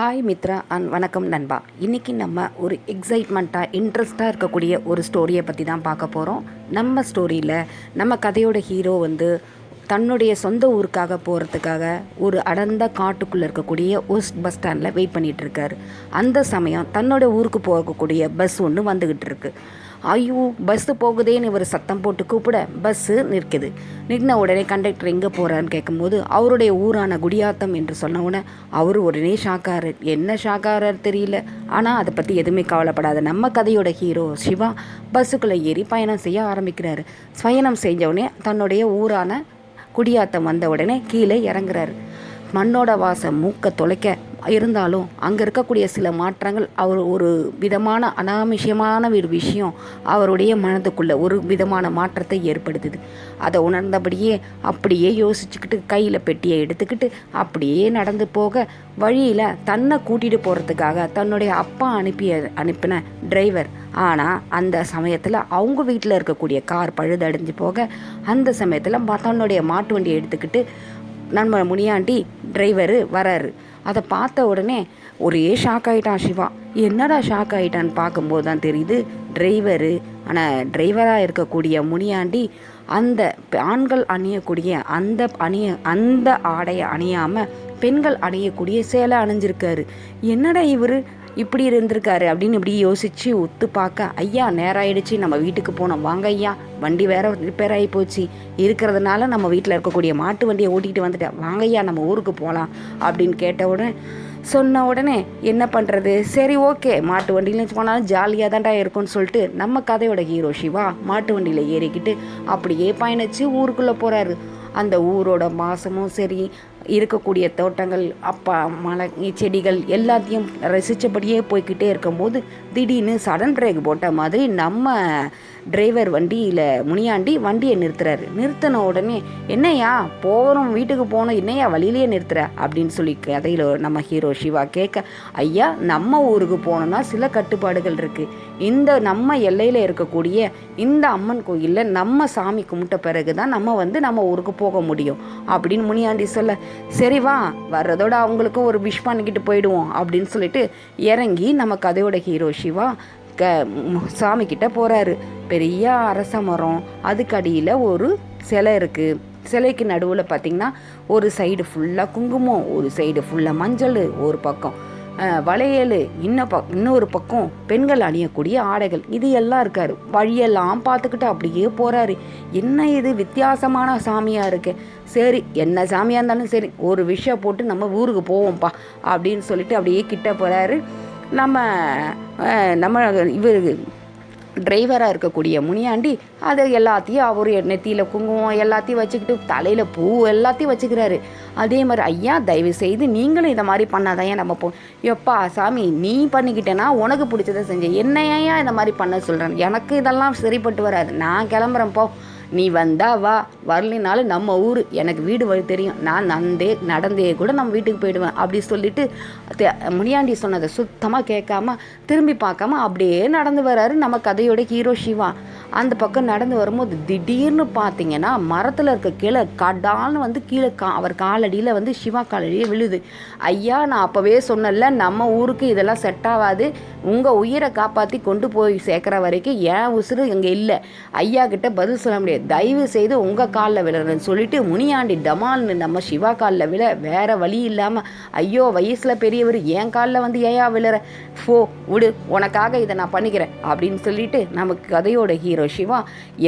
Hi Mitra and வணக்கம் நண்பா. இன்றைக்கி நம்ம ஒரு எக்ஸைட்மெண்ட்டாக இன்ட்ரெஸ்ட்டாக இருக்கக்கூடிய ஒரு ஸ்டோரியை பற்றி தான் பார்க்க போகிறோம். நம்ம ஸ்டோரியில் நம்ம கதையோட ஹீரோ தன்னுடைய சொந்த ஊருக்காக போகிறதுக்காக ஒரு அடர்ந்த காட்டுக்குள்ளே இருக்கக்கூடிய ஒரு பஸ் ஸ்டாண்டில் வெயிட் பண்ணிகிட்ருக்காரு. அந்த சமயம் தன்னோட ஊருக்கு போகக்கூடிய பஸ் ஒன்று வந்துக்கிட்டு இருக்கு. ஐயோ, பஸ்ஸு போகுதேன்னு இவர் சத்தம் போட்டு கூப்பிட பஸ்ஸு நிற்குது. நின்ன உடனே கண்டக்டர் எங்கே போகிறான்னு கேட்கும்போது அவருடைய ஊரான குடியாத்தம் என்று சொன்ன உடனே அவர் உடனே ஷாக்காரு. என்ன ஷாக்காரர் தெரியல. ஆனால் அதை பற்றி எதுவுமே கவலைப்படாத நம்ம கதையோட ஹீரோ சிவா பஸ்ஸுக்குள்ளே ஏறி பயணம் செய்ய ஆரம்பிக்கிறாரு. பயணம் செஞ்சவுடனே தன்னுடைய ஊரான குடியாத்தம் வந்த உடனே கீழே இறங்குறாரு. மண்ணோட வாசம் மூக்க தொலைக்க இருந்தாலும் அங்கே இருக்கக்கூடிய சில மாற்றங்கள் அவர் ஒரு விதமான அனாமிஷமான ஒரு விஷயம் அவருடைய மனதுக்குள்ளே ஒரு விதமான மாற்றத்தை ஏற்படுத்துது. அதை உணர்ந்தபடியே அப்படியே யோசிச்சுக்கிட்டு கையில் பெட்டியை எடுத்துக்கிட்டு அப்படியே நடந்து போக வழியில் தன்னை கூட்டிகிட்டு போகிறதுக்காக தன்னுடைய அப்பா அனுப்பின டிரைவர். ஆனால் அந்த சமயத்தில் அவங்க வீட்டில் இருக்கக்கூடிய கார் பழுதடைஞ்சு போக அந்த சமயத்தில் தன்னுடைய மாட்டு வண்டியை எடுத்துக்கிட்டு நம்ம முனியாண்டி டிரைவரு வராரு. அதை பார்த்த உடனே ஒரே ஷாக் ஆகிட்டான் சிவா. என்னடா ஷாக் ஆகிட்டான்னு பார்க்கும்போது தான் தெரியுது டிரைவரு. ஆனால் டிரைவராக இருக்கக்கூடிய முனியாண்டி அந்த ஆண்கள் அணியக்கூடிய அந்த ஆடையை அணியாமல் பெண்கள் அணியக்கூடிய சேலை அணிஞ்சிருக்காரு. என்னடா இவர் இப்படி இருந்திருக்காரு அப்படின்னு இப்படி யோசித்து ஒத்து பார்க்க, ஐயா நேரம் ஆயிடுச்சு, நம்ம வீட்டுக்கு போனோம், வாங்க ஐயா, வண்டி வேற ரிப்பேர் ஆகி போச்சு, இருக்கிறதுனால நம்ம வீட்டில் இருக்கக்கூடிய மாட்டு வண்டியை ஓட்டிகிட்டு வந்துட்டேன், வாங்க ஐயா நம்ம ஊருக்கு போகலாம் அப்படின்னு கேட்ட உடனே சொன்ன உடனே என்ன பண்ணுறது, சரி ஓகே மாட்டு வண்டியில போனாலும் ஜாலியாக தான்டா இருக்கும்னு சொல்லிட்டு நம்ம கதையோட ஹீரோ சிவா மாட்டு வண்டியில் ஏறிக்கிட்டு அப்படியே பயணித்து ஊருக்குள்ளே போகிறாரு. அந்த ஊரோட மாசமும் சரி, இருக்கக்கூடிய தோட்டங்கள், மலை செடிகள் எல்லாத்தையும் ரசித்தபடியே போய்கிட்டே இருக்கும்போது திடீர்னு சடன் பிரேக் போட்ட மாதிரி நம்ம டிரைவர் முனியாண்டி வண்டியை நிறுத்துறாரு. நிறுத்தின உடனே என்னையா போகிறோம், வீட்டுக்கு போகணும், என்னையா வழியிலேயே நிறுத்துற அப்படின்னு சொல்லி கதையில் நம்ம ஹீரோ சிவா கேட்க, ஐயா நம்ம ஊருக்கு போகணுன்னா சில கட்டுப்பாடுகள் இருக்குது. இந்த நம்ம எல்லையில் இருக்கக்கூடிய இந்த அம்மன் கோயிலில் நம்ம சாமி கும்பிட்ட பிறகு தான் நம்ம ஊருக்கு போக முடியும் அப்படின்னு முனியாண்டி சொல்ல, சரி வா வர்றதோட அவங்களுக்கும் ஒரு விஷ் பண்ணிக்கிட்டு போயிடுவோம் அப்படின்னு சொல்லிட்டு இறங்கி நம்ம கதையோட ஹீரோ சிவா சாமிக்கிட்ட போகிறாரு. பெரிய அரச மரம், அதுக்கு அடியில் ஒரு சிலை இருக்குது. சிலைக்கு நடுவில் பார்த்திங்கன்னா ஒரு சைடு ஃபுல்லாக குங்குமம், ஒரு சைடு ஃபுல்லாக மஞ்சள், ஒரு பக்கம் வளையல், இன்னொரு பக்கம் பெண்கள் அணியக்கூடிய ஆடைகள், இது எல்லாம் இருக்காரு. வழியெல்லாம் பார்த்துக்கிட்டு அப்படியே போகிறாரு. என்ன இது வித்தியாசமான சாமியாக இருக்கு, சரி என்ன சாமியாக இருந்தாலும் சரி ஒரு விஷயம் போட்டு நம்ம ஊருக்கு போவோம்ப்பா அப்படின்னு சொல்லிட்டு அப்படியே கிட்ட போகிறாரு. நம்ம இவர் டிரைவராக இருக்கக்கூடிய முனியாண்டி அதை எல்லாத்தையும் அவர் நெத்தியில் குங்குமம் எல்லாத்தையும் வச்சுக்கிட்டு தலையில் பூ எல்லாத்தையும் வச்சுக்கிறாரு. அதே மாதிரி ஐயா தயவு செய்து நீங்களும் இதை மாதிரி பண்ணாதான் நம்ம எப்பா சாமி நீ பண்ணிக்கிட்டேன்னா உனக்கு பிடிச்சதை செஞ்சேன், என்னையா இந்த மாதிரி பண்ண சொல்கிறேன், எனக்கு இதெல்லாம் சரிப்பட்டு வராது, நான் கிளம்புறேன்ப்போ, நீ வந்தா வா, வரலினாலும் நம்ம ஊர், எனக்கு வீடு வழி தெரியும், நான் நடந்தே கூட நம்ம வீட்டுக்கு போயிடுவேன் அப்படி சொல்லிட்டு முனியாண்டி சொன்னதை சுத்தமாக கேட்காம திரும்பி பார்க்காம அப்படியே நடந்து வர்றாரு நம்ம கதையோட ஹீரோ சிவா. அந்த பக்கம் நடந்து வரும்போது திடீர்னு பார்த்தீங்கன்னா மரத்தில் இருக்க கீழே கடால்னு கீழே அவர் காலடியில் சிவா காலடியில் விழுது. ஐயா நான் அப்போவே சொன்னல நம்ம ஊருக்கு இதெல்லாம் செட் ஆகாது, உங்கள் உயிரை காப்பாற்றி கொண்டு போய் சேர்க்குற வரைக்கும் ஏன் உசுறு இங்கே இல்லை, ஐயா கிட்ட பதில் சொல்ல முடியாது, தயவு செய்து உங்கள் காலில் விழுறேன்னு சொல்லிட்டு முனியாண்டி டமால்னு நம்ம சிவா காலில் விழ வேற வழி இல்லாமல், ஐயோ வயசில் பெரியவர் என் காலில் ஏயா விழுற, ஃபோ விடு உனக்காக இதை நான் பண்ணிக்கிறேன் அப்படின்னு சொல்லிட்டு நமக்கு கதையோட ஹீரோ சிவா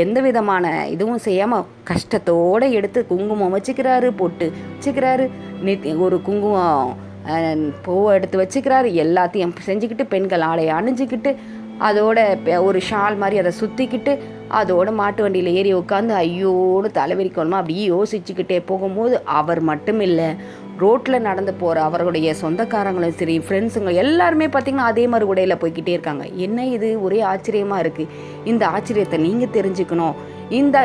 எந்த விதமான இதுவும் செய்யாமல் கஷ்டத்தோடு எடுத்து குங்குமம் வச்சுக்கிறாரு, பொட்டு வச்சுக்கிறாரு, ஒரு குங்குமம் பூவை எடுத்து வச்சுக்கிறாரு, எல்லாத்தையும் செஞ்சுக்கிட்டு பெண்கள் ஆடையை அணிஞ்சிக்கிட்டு அதோட ஒரு ஷால் மாதிரி அதை சுற்றிக்கிட்டு அதோட மாட்டு வண்டியில் ஏறி உட்காந்து ஐயோடு தலைவிரிக்கணுமா அப்படியே யோசிச்சுக்கிட்டே போகும்போது அவர் மட்டும் இல்லை, ரோட்டில் நடந்து போகிற அவர்களுடைய சொந்தக்காரங்களும் சரி, ஃப்ரெண்ட்ஸுங்க எல்லாருமே பார்த்திங்கன்னா அதே மாதிரி உடையில் போய்கிட்டே இருக்காங்க. என்ன இது ஒரே ஆச்சரியமாக இருக்குது, இந்த ஆச்சரியத்தை நீங்கள் தெரிஞ்சுக்கணும், இந்த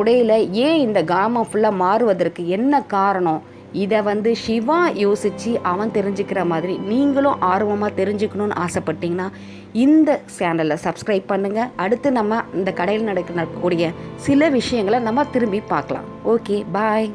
உடையில் ஏன் இந்த கிராமம் ஃபுல்லாக மாறுவதற்கு என்ன காரணம், இதை சிவா யோசித்து அவன் தெரிஞ்சுக்கிற மாதிரி நீங்களும் ஆர்வமாக தெரிஞ்சுக்கணுன்னு ஆசைப்பட்டீங்கன்னா இந்த சேனலை சப்ஸ்கிரைப் பண்ணுங்கள். அடுத்து நம்ம இந்த கடையில் நடக்கக்கூடிய சில விஷயங்களை நம்ம திரும்பி பார்க்கலாம். Okay bye.